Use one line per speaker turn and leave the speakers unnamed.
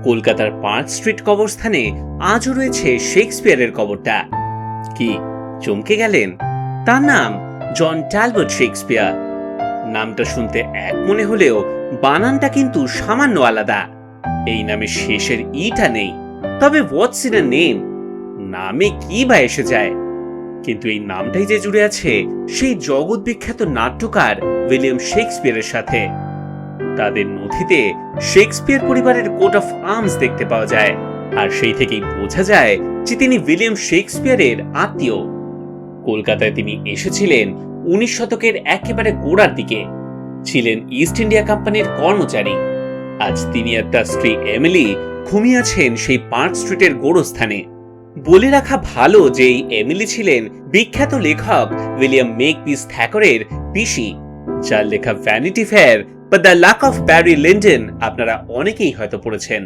কলকাতার park street কবরস্থানে আজও রয়েছে শেক্সপিয়ারের কবরটা। কি চমকে গেলেন? তার নাম জন ট্যালবট শেক্সপিয়ার। নামটা শুনতে এক মনে হলেও বানানটা কিন্তু সামান্য আলাদা। এই নামে শেষের ইটা নেই। তবে হোয়াটস ইন আ নেম, নামে কি বা এসে যায়? কিন্তু এই নামটাই যে জুড়ে আছে সেই জগৎ বিখ্যাত নাট্যকার উইলিয়াম শেক্সপিয়ারের সাথে। তাদের নথিতে শেক্সপিয়ার পরিবারের কোট অফ আর্মস দেখতে পাওয়া যায়, আর সেই থেকেই বোঝা যায় যে তিনি উইলিয়াম শেক্সপিয়ারের আত্মীয়। কলকাতায় তিনি এসেছিলেন 19 শতকের একেবারে গোড়ার দিকে, ছিলেন ইস্ট ইন্ডিয়া কোম্পানির কর্মচারী। আজ তিনি আর তার স্ত্রী এমিলি ঘুমিয়ে আছেন সেই পার্ক স্ট্রিটের গোরস্থানে। বলে রাখা ভালো যে এই এমিলি ছিলেন বিখ্যাত লেখক উইলিয়াম মেকপিস থ্যাকরের পিসি, যার লেখা ভ্যানিটি ফেয়ার বা the lack of Barry Lyndon আপনারা অনেকেই হয়তো পড়েছেন।